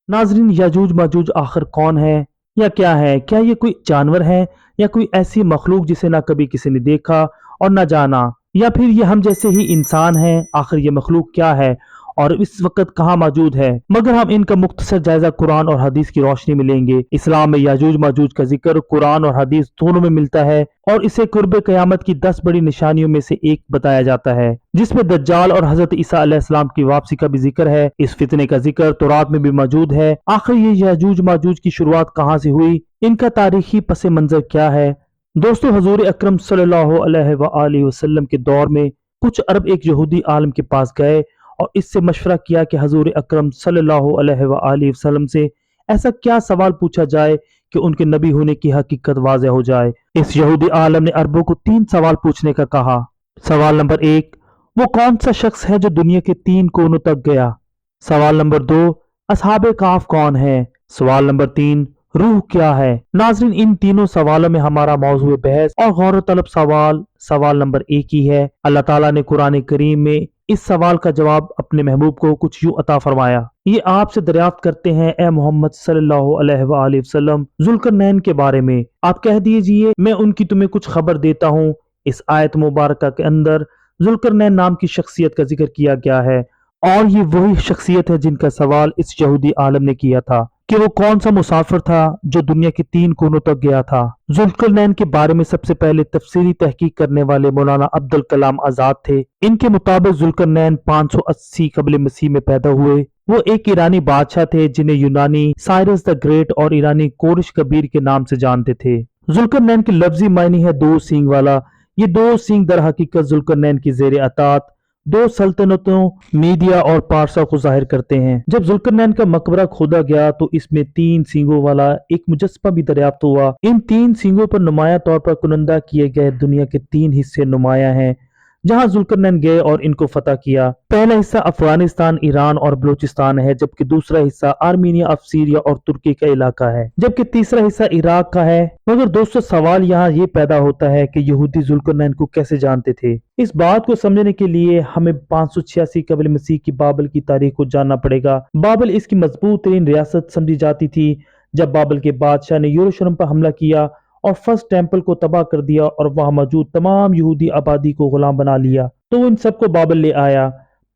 नाजरीन, याजूज माजूज आखिर कौन है या क्या है? क्या ये कोई जानवर है या कोई ऐसी मखलूक जिसे ना कभी किसी ने देखा और ना जाना, या फिर ये हम जैसे ही इंसान हैं? आखिर ये मखलूक क्या है और इस वक्त कहाँ मौजूद है? मगर हम इनका मुख्तसर जायजा कुरान और हदीस की रोशनी में लेंगे। इस्लाम में याजूज माजूज का जिक्र कुरान और हदीस दोनों में मिलता है और इसे कुर्ब क़यामत की 10 बड़ी निशानियों में से एक बताया जाता है, जिसमें दज्जाल और हजरत ईसा अलैहिस्सलाम की वापसी का भी जिक्र है। इस फितने का जिक्र तौरात में भी मौजूद है। आखिर ये याजूज माजूज की शुरुआत कहाँ से हुई? इनका तारीखी पस मंजर क्या है? दोस्तों, हजूर अकरम सल्लल्लाहु अलैहि वसल्लम के दौर में कुछ अरब एक यहूदी आलम के पास गए और इससे मशवरा किया कि हजूर अकरम सल्लल्लाहु अलैहि वसल्लम से ऐसा क्या सवाल पूछा जाए कि उनके नबी होने की हकीकत वाज़ेह हो जाए। इस यहूदी आलम ने अरबों को 3 सवाल पूछने का कहा। सवाल नंबर 1, वो कौन सा शख्स है जो दुनिया के 3 कोनों तक गया? सवाल नंबर 2, असहाबे काफ कौन है? सवाल नंबर 3, रूह क्या है? नाजरीन, इन तीनों सवालों में हमारा मौजूद बहस और गौर तलब सवाल सवाल नंबर 1 ही है। अल्लाह ताला ने कुरान करीम में इस सवाल का जवाब अपने महबूब को कुछ यूं अता फरमाया। ये आपसे दरियाफ्त करते हैं, ए मोहम्मद सल्लल्लाहु अलैहि वसल्लम, जुल्करनैन के बारे में आप कह दीजिए मैं उनकी तुम्हें कुछ खबर देता हूँ। इस आयत मुबारक के अंदर जुल्करनैन नाम की शख्सियत का जिक्र किया गया है और ये वही शख्सियत है जिनका सवाल इस यहूदी आलम ने किया था कि वो कौन सा मुसाफिर था जो दुनिया के 3 कोनों तक गया था। जुल्करनैन के बारे में सबसे पहले तफसीली तहकीक करने वाले मौलाना अब्दुल कलाम आजाद थे। इनके मुताबिक जुल्करनैन 580 कबल मसीह में पैदा हुए। वो एक ईरानी बादशाह थे जिन्हें यूनानी साइरस द ग्रेट और ईरानी कोरिश कबीर के नाम से जानते थे। जुल्करनैन की लफ्जी मायने है 2 सींग वाला। ये 2 सींग दर हकीकत जुल्करनैन की जेर अतात 2 सल्तनतों मीडिया और पारसा को जाहिर करते हैं। जब जुल्करनैन का मकबरा खोदा गया तो इसमें 3 सींगों वाला एक मुजस्समा भी दरियाफ्त हुआ। इन 3 सींगों पर नुमाया तौर पर कुनंदा किए गए दुनिया के 3 हिस्से नुमाया हैं जहां जुल्करनैन गए और इनको फतह किया। पहला हिस्सा अफगानिस्तान, ईरान और बलूचिस्तान है, जबकि दूसरा हिस्सा आर्मीनिया, ऑफ सीरिया और तुर्की का इलाका है, जबकि तीसरा हिस्सा इराक का है। मगर दोस्तों, सवाल यहाँ ये पैदा होता है कि यहूदी जुल्करनैन को कैसे जानते थे? इस बात को समझने के लिए हमें 586 कबल मसीह की बाबल की तारीख को जानना पड़ेगा। बाबल इसकी मजबूत तरीन रियासत समझी जाती थी। जब बाबल के बादशाह ने यरूशलेम पर हमला किया और फर्स्ट टेम्पल को तबाह कर दिया और वहां मौजूद तमाम यहूदी आबादी को गुलाम बना लिया, तो इन सबको बाबल ले आया।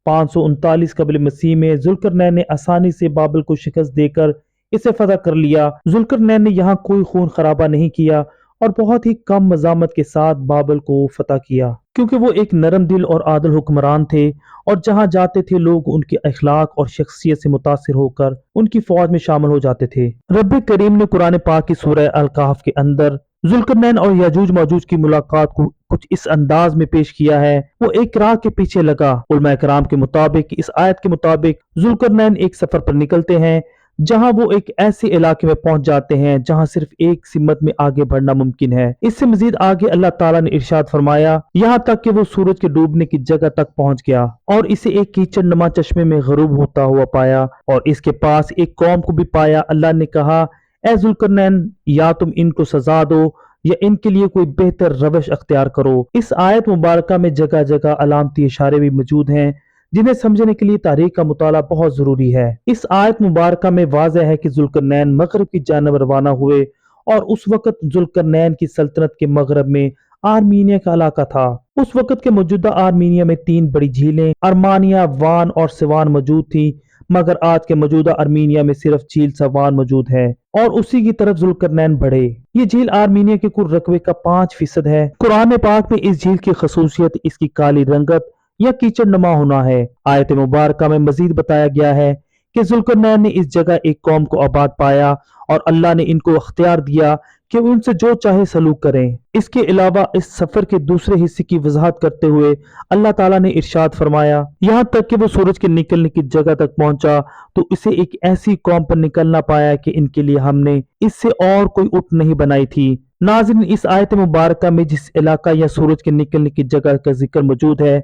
539 कबल मसीह में जुल्करनैन ने आसानी से बाबल को शिकस्त देकर इसे फतह कर लिया। जुल्करनैन ने यहाँ कोई खून खराबा नहीं किया और बहुत ही कम मजामत के साथ बाबल को फतह किया, क्योंकि वो एक नरम दिल और आदल हुक्मरान थे और जहां जाते थे लोग उनके अखलाक और शख्सियत से मुतासिर होकर उनकी फौज में शामिल हो जाते थे। रब करीम ने कुरान पाक की सूरह अल कहफ के अंदर जुल्करनैन और याजूज माजूज की मुलाकात को कुछ इस अंदाज में पेश किया है। वो एक राह के पीछे लगा। उलमा कराम के मुताबिक, इस आयत के मुताबिक, जुल्करनैन एक सफर पर निकलते हैं जहां वो एक ऐसे इलाके में पहुंच जाते हैं जहां सिर्फ एक सिमत में आगे बढ़ना मुमकिन है। इससे मजीद आगे अल्लाह ताला ने इरशाद फरमाया, यहाँ तक कि वो सूरज के डूबने की जगह तक पहुंच गया और इसे एक कीचड़ नुमा चश्मे में गरूब होता हुआ पाया और इसके पास एक कौम को भी पाया। अल्लाह ने कहा, ए जुल्करनैन, या तुम इनको सजा दो या इनके लिए कोई बेहतर रवश अख्तियार करो। इस आयत मुबारका में जगह जगह अलामती इशारे भी मौजूद हैं जिन्हें समझने के लिए तारीख का मुताला बहुत जरूरी है। इस आयत मुबारका में वाज़ेह है कि जुल्करनैन मगरब की जानब रवाना हुए और उस वक्त जुल्करनैन की सल्तनत के मगरब में आर्मीनिया का इलाका था। उस वक्त के मौजूदा आर्मीनिया में 3 बड़ी झीलें अरमानिया, वान और सिवान मौजूद थी, मगर आज के मौजूदा आर्मीनिया में सिर्फ झील सवान मौजूद है और उसी की तरफ जुल्करनैन बढ़े। ये झील आर्मीनिया के कुल रकबे का 5% है। कुरान पाक में इस झील की खसूसियत इसकी काली रंगत या कीचड़ नुमा होना है। आयत मुबारका में मजीद बताया गया है कि जुल्करनैन ने इस जगह एक कौम को आबाद पाया और अल्लाह ने इनको अख्तियार दिया कि उनसे जो चाहे सलूक करें। इसके अलावा इस सफर के दूसरे हिस्से की वजाहत करते हुए अल्लाह ताला ने इरशाद फरमाया, यहाँ तक कि वो सूरज के निकलने की जगह तक पहुंचा तो इसे एक ऐसी कौम पर निकलना पाया कि इनके लिए हमने इससे और कोई उट नहीं बनाई थी। नाज़रीन, इस आयत मुबारका में जिस इलाका या सूरज के निकलने की जगह का जिक्र मौजूद है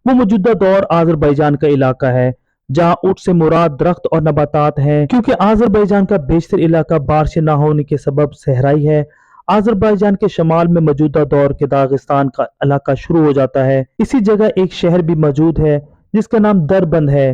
वो मौजूदा दौर आज़रबाईजान का इलाका है, जहाँ ऊँट से मुराद दरख्त और नबातात हैं, क्योंकि आज़रबाईजान का बेशतर इलाका बारिश न होने के सबब सहराई है। आज़रबाईजान के शमाल में मौजूदा दौर के दागिस्तान का इलाका शुरू हो जाता है। इसी जगह एक शहर भी मौजूद है जिसका नाम दरबंद है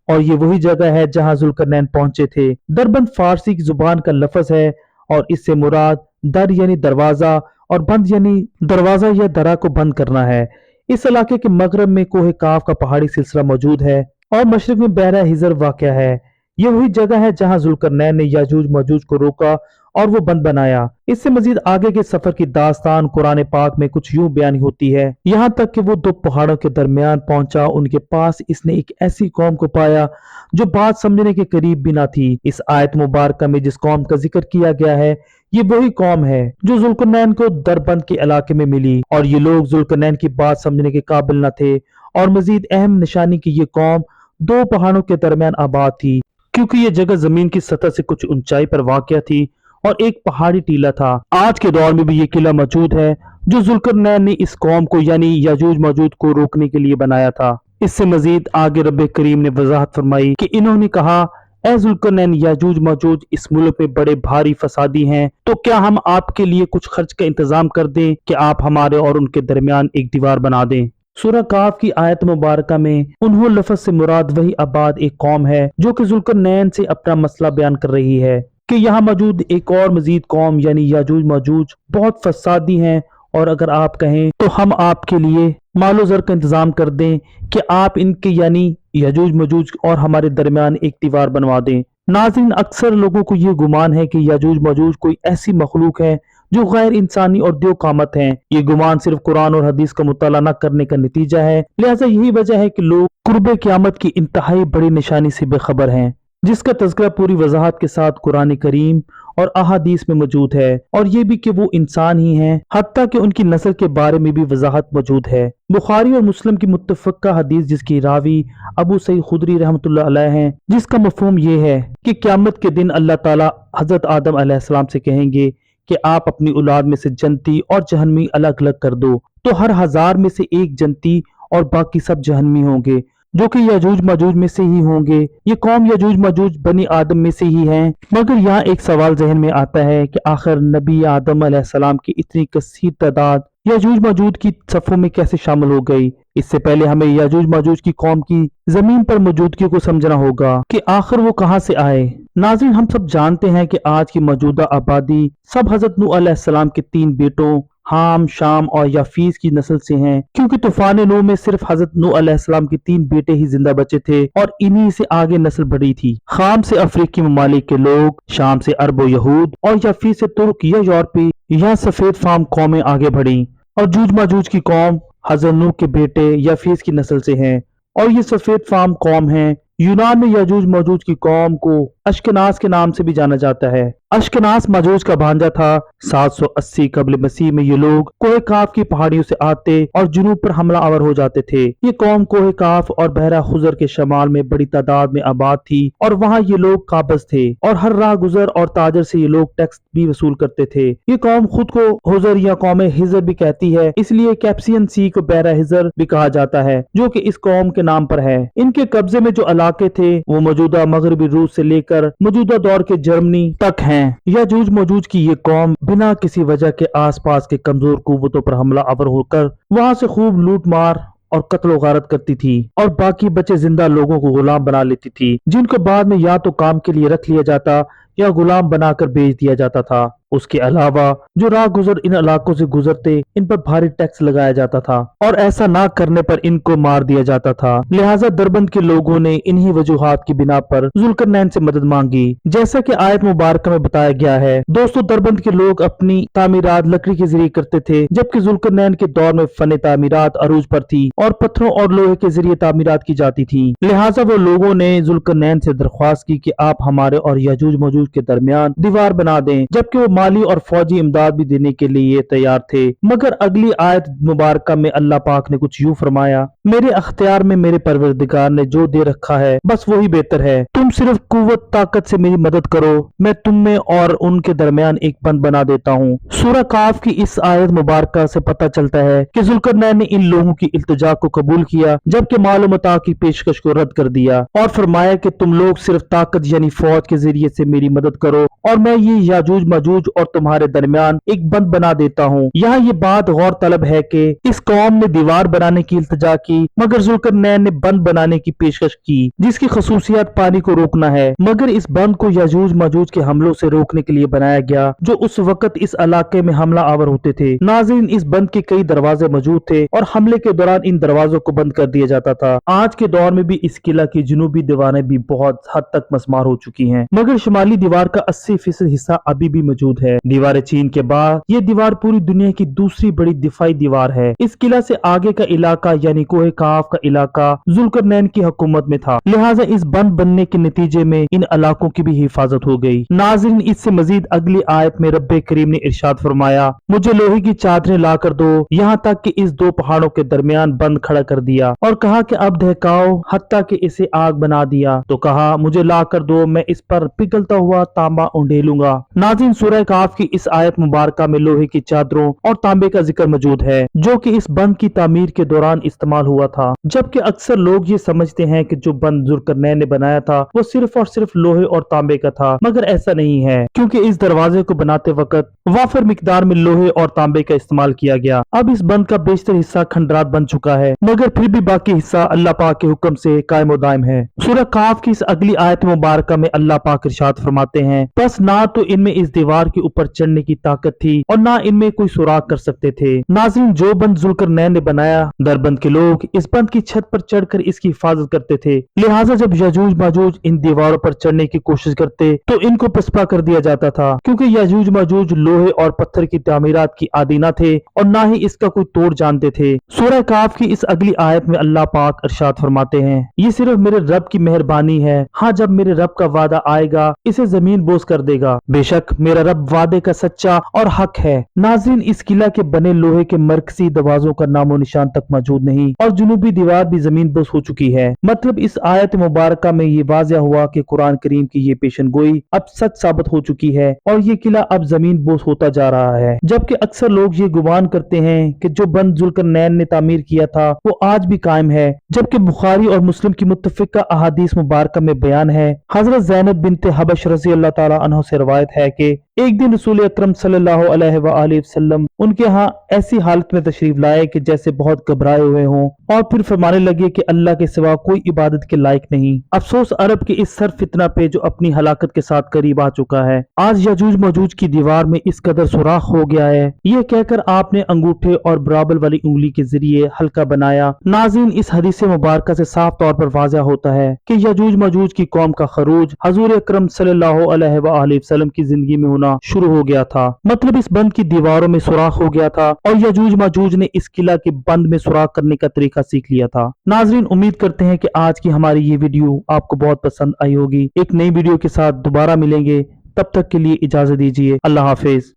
اور یہ وہی جگہ ہے جہاں ذوالقرنین پہنچے تھے۔ دربند فارسی کی زبان کا لفظ ہے اور اس سے مراد در یعنی دروازہ اور بند یعنی دروازہ یا درا کو بند کرنا ہے۔ اس علاقے کے مغرب میں کوہ کاف کا پہاڑی سلسلہ موجود ہے اور مشرق میں بحیرہ ہزر واقع ہے۔ یہ وہی جگہ ہے جہاں ذوالقرنین نے یاجوج ماجوج کو روکا اور وہ بند بنایا۔ اس سے مزید آگے کے سفر کی داستان قرآن پاک میں کچھ یوں بیان ہوتی ہے، یہاں تک کہ وہ دو پہاڑوں کے درمیان پہنچا، ان کے پاس اس نے ایک ایسی قوم کو پایا جو بات سمجھنے کے قریب بھی نہ تھی۔ اس آیت مبارکہ میں جس قوم کا ذکر کیا گیا ہے یہ وہی قوم ہے جو ذوالقرنین کو دربند کے علاقے میں ملی، اور یہ لوگ ذوالقرنین کی بات سمجھنے کے قابل نہ تھے۔ اور مزید اہم نشانی کہ یہ قوم دو پہاڑوں کے درمیان آباد تھی، کیونکہ یہ جگہ زمین کی سطح سے کچھ اونچائی پر واقع تھی اور ایک پہاڑی ٹیلہ تھا۔ آج کے دور میں بھی یہ قلعہ موجود ہے جو ذوالقرنین نے اس قوم کو یعنی یاجوج ماجوج کو روکنے کے لیے بنایا تھا۔ اس سے مزید آگے رب کریم نے وضاحت فرمائی کہ انہوں نے کہا، اے ذوالقرنین، یاجوج ماجوج اس ملک میں بڑے بھاری فسادی ہیں، تو کیا ہم آپ کے لیے کچھ خرچ کا انتظام کر دیں کہ آپ ہمارے اور ان کے درمیان ایک دیوار بنا دیں۔ سورہ کاف کی آیت مبارکہ میں انہوں لفظ سے مراد وہی آباد ایک قوم ہے جو کہ ذوالقرنین سے اپنا مسئلہ بیان کر رہی ہے کہ یہاں موجود ایک اور مزید قوم یعنی یاجوج ماجوج بہت فسادی ہیں، اور اگر آپ کہیں تو ہم آپ کے لیے مال و زر کا انتظام کر دیں کہ آپ ان کے یعنی یاجوج ماجوج اور ہمارے درمیان ایک دیوار بنوا دیں۔ ناظرین، اکثر لوگوں کو یہ گمان ہے کہ یاجوج ماجوج کوئی ایسی مخلوق ہے جو غیر انسانی اور دیو قامت ہیں۔ یہ گمان صرف قرآن اور حدیث کا مطالعہ نہ کرنے کا نتیجہ ہے، لہٰذا یہی وجہ ہے کہ لوگ قرب قیامت کی انتہائی بڑی نشانی سے بے خبر ہیں، جس کا تذکرہ پوری وضاحت کے ساتھ قرآن کریم اور احادیث میں موجود ہے، اور یہ بھی کہ وہ انسان ہی ہیں، حتیٰ کہ ان کی نسل کے بارے میں بھی وضاحت موجود ہے۔ بخاری اور مسلم کی متفقہ حدیث جس کی راوی ابو سعید خدری رحمۃ اللہ علیہ ہیں، جس کا مفہوم یہ ہے کہ قیامت کے دن اللہ تعالیٰ حضرت آدم علیہ السلام سے کہیں گے کہ آپ اپنی اولاد میں سے جنتی اور جہنمی الگ الگ کر دو، تو ہر 1000 میں سے ایک جنتی اور باقی سب جہنمی ہوں گے، جو کہ یاجوج ماجوج میں سے ہی ہوں گے۔ یہ قوم یاجوج ماجوج بنی آدم میں سے ہی ہیں، مگر یہاں ایک سوال ذہن میں آتا ہے کہ آخر نبی آدم علیہ السلام کی اتنی کثیر تعداد یاجوج ماجوج کی صفوں میں کیسے شامل ہو گئی؟ اس سے پہلے ہمیں یاجوج ماجوج کی قوم کی زمین پر موجودگی کو سمجھنا ہوگا کہ آخر وہ کہاں سے آئے۔ ناظرین، ہم سب جانتے ہیں کہ آج کی موجودہ آبادی سب حضرت نوح علیہ السلام کے 3 بیٹوں حام، شام اور یافیس کی نسل سے ہیں، کیونکہ طوفان نوح میں صرف حضرت نوح علیہ السلام کے 3 بیٹے ہی زندہ بچے تھے اور انہی سے آگے نسل بڑھی تھی۔ خام سے افریقی ممالک کے لوگ، شام سے عرب و یہود اور یافیس سے ترک یا یورپی یا سفید فام قومیں آگے بڑھیں، اور جوج ماجوج کی قوم حضرت نوح کے بیٹے یافیس کی نسل سے ہیں، اور یہ سفید فام قوم ہیں۔ یونان میں یاجوج ماجوج کی قوم کو اشکناس کے نام سے بھی جانا جاتا ہے۔ اشکناس ماجوج کا بھانجا تھا۔ 780 قبل مسیح میں یہ لوگ کوہ کاف کی پہاڑیوں سے آتے اور جنوب پر حملہ آور ہو جاتے تھے۔ یہ قوم کوہ کاف اور بحیرہ خزر کے شمال میں بڑی تعداد میں آباد تھی، اور وہاں یہ لوگ قابض تھے، اور ہر راہ گزر اور تاجر سے یہ لوگ ٹیکس بھی وصول کرتے تھے۔ یہ قوم خود کو حزر یا قوم ہزر بھی کہتی ہے، اس لیے کیپسین سی کو بحیرہ ہزر بھی کہا جاتا ہے، جو کہ اس قوم کے نام پر ہے۔ ان کے قبضے میں جو علاقے تھے وہ موجودہ مغربی روس سے لے کر موجودہ دور کے جرمنی تک ہیں۔ یاجوج ماجوج کی یہ قوم بنا کسی وجہ کے آس پاس کے کمزور قوتوں پر حملہ آور ہو کر وہاں سے خوب لوٹ مار اور قتل و غارت کرتی تھی، اور باقی بچے زندہ لوگوں کو غلام بنا لیتی تھی، جن کو بعد میں یا تو کام کے لیے رکھ لیا جاتا یا غلام بنا کر بیچ دیا جاتا تھا۔ اس کے علاوہ جو راہ گزر ان علاقوں سے گزرتے ان پر بھاری ٹیکس لگایا جاتا تھا، اور ایسا نہ کرنے پر ان کو مار دیا جاتا تھا۔ لہٰذا دربند کے لوگوں نے انہی وجوہات کی بنا پر ذوالقرنین سے مدد مانگی، جیسا کہ آیت مبارکہ میں بتایا گیا ہے۔ دوستو، دربند کے لوگ اپنی تعمیرات لکڑی کے ذریعے کرتے تھے، جبکہ ذوالقرنین کے دور میں فن تعمیرات عروج پر تھی اور پتھروں اور لوہے کے ذریعے تعمیرات کی جاتی تھی۔ لہٰذا وہ لوگوں نے ذوالقرنین سے درخواست کی کہ آپ ہمارے اور یاجوج ماجوج کے درمیان دیوار بنا دیں، جبکہ وہ مالی اور فوجی امداد بھی دینے کے لیے تیار تھے۔ مگر اگلی آیت مبارکہ میں اللہ پاک نے کچھ یوں فرمایا، میرے اختیار میں میرے پروردگار نے جو دے رکھا ہے بس وہی بہتر ہے، تم صرف قوت طاقت سے میری مدد کرو، میں تم میں اور ان کے درمیان ایک بند بنا دیتا ہوں۔ سورہ کاف کی اس آیت مبارکہ سے پتہ چلتا ہے کہ ذوالقرنین نے ان لوگوں کی التجا کو قبول کیا، جبکہ مال و متاع کی پیشکش کو رد کر دیا، اور فرمایا کہ تم لوگ صرف طاقت یعنی فوج کے ذریعے سے میری مدد کرو और मैं ये याजूज मजूज और तुम्हारे दरमियान एक बंद बना देता हूँ। यहाँ ये बात गौर तलब है कि इस कौम ने दीवार बनाने की इल्तिजा की, मगर जुल्करनैन ने बंद बनाने की पेशकश की, जिसकी खसूसियत पानी को रोकना है। मगर इस बंद को याजूज मजूज के हमलों से रोकने के लिए बनाया गया, जो उस वक्त इस इलाके में हमला आवर होते थे। नाज़रीन, इस बंद के कई दरवाजे मौजूद थे और हमले के दौरान इन दरवाजों को बंद कर दिया जाता था। आज के दौर में भी इस किला की जुनूबी दीवारें भी बहुत हद तक मस्मार हो चुकी हैं, मगर शुमाली दीवार का 80% हिस्सा अभी भी मौजूद है। दीवार चीन के बाद ये दीवार पूरी दुनिया की दूसरी बड़ी दिफाई दीवार है। इस किला से आगे का इलाका यानी कोहे काफ का इलाका जुल्करनैन की हुकूमत में था, लिहाजा इस बंद बनने के नतीजे में इन इलाकों की भी हिफाजत हो गई। नाज़रीन, इससे मजीद अगली आयत में रब्बे करीम ने इरशाद फरमाया, मुझे लोहे की चादरें ला कर दो, यहाँ तक कि इस दो पहाड़ों के दरमियान बंद खड़ा कर दिया और कहा कि अब दहकाओ, हत्ता कि इसे आग बना दिया। तो कहा, मुझे ला कर दो, मैं इस पर पिघलता हुआ तांबा उंडेलूंगा। नाज़रीन, सूरह काफ की इस आयत मुबारका में लोहे की चादरों और तांबे का जिक्र मौजूद है, जो कि इस बंद की तामीर के दौरान इस्तेमाल हुआ था। जबकि अक्सर लोग ये समझते हैं कि जो बंद जुल्करनैन ने बनाया था वो सिर्फ और सिर्फ लोहे और तांबे का था, मगर ऐसा नहीं है, क्योंकि इस दरवाजे को बनाते वक्त वाफर मिकदार में लोहे और तांबे का इस्तेमाल किया गया। अब इस बंद का बेशतर हिस्सा खंडरात बन चुका है, मगर फिर भी बाकी हिस्सा अल्लाह पाक के हुक्म से कायम दायम है। सूरह काफ की इस अगली आयत मुबारका में अल्लाह पाक इरशाद फरमाते हैं, बस ना तो इनमें इस दीवार के ऊपर चढ़ने की ताकत थी और ना इनमें कोई सुराग कर सकते थे। नाज़रीन, जो बंद जुल्करनैन ने बनाया, दरबंद के लोग इस बंद की छत पर चढ़कर इसकी हिफाजत करते थे, लिहाजा जब याजूज माजूज इन दीवारों पर चढ़ने की कोशिश करते तो इनको पसपा कर दिया जाता था, क्योंकि याजूज माजूज लोहे और पत्थर की तामीरात की आदी न थे और ना ही इसका कोई तोड़ जानते थे। सूरह काफ की इस अगली आयत में अल्लाह पाक इरशाद फरमाते हैं, ये सिर्फ मेरे रब की मेहरबानी है, हाँ जब मेरे रब का वादा आएगा इसे जमीन बोझ कर देगा, बेशक मेरा रब वादे का सच्चा और हक है। नाज़रीन, इस किला के बने लोहे के मरकजी दरवाजों का नामो निशान तक मौजूद नहीं और जुनूबी दीवार भी जमीन बोझ हो चुकी है। मतलब इस आयत मुबारका में ये वाज़िया हुआ कि कुरान करीम की ये पेशन गोई अब सच साबित हो चुकी है और ये किला अब जमीन बोझ होता जा रहा है। जबकि अक्सर लोग ये गुमान करते हैं कि जो बंद जुल्करनैन ने तामीर किया था वो आज भी कायम है, जबकि बुखारी और मुस्लिम की मुत्तफिका अहादीस मुबारका में बयान है, हजरत ज़ैनब बिन्त हबश रज़ी अल्लाह ताला अन्हा से रवायत है कि एक दिन रसूल अकरम सल्लल्लाहु अलैहि वसल्लम उनके यहाँ ऐसी हालत में तशरीफ लाए कि जैसे बहुत घबराए हुए हों और फिर फरमाने लगे कि अल्लाह के सिवा कोई इबादत के लायक नहीं। अफसोस अरब के इस सर फितना पे जो अपनी हलाकत के साथ करीब आ चुका है। आज यजूज मजूज की दीवार में इस कदर सुराख हो गया है, ये कहकर आपने अंगूठे और बराबर वाली उंगली के जरिए हल्का बनाया। नाज़रीन, इस हदीस मुबारक से साफ तौर पर वाज़िह होता है कि यजूज मजूज की कौम का खरूज हजूर अकरम सल्लल्लाहु अलैहि वसल्लम की जिंदगी में होना शुरू हो गया था। मतलब इस बंद की दीवारों में सुराख हो गया था और यजूज मजूज ने इस किला के बंद में सुराख करने का तरीका सीख लिया था। नाजरीन, उम्मीद करते हैं कि आज की हमारी ये वीडियो आपको बहुत पसंद आई होगी। एक नई वीडियो के साथ दोबारा मिलेंगे, तब तक के लिए इजाजत दीजिए। अल्लाह हाफिज।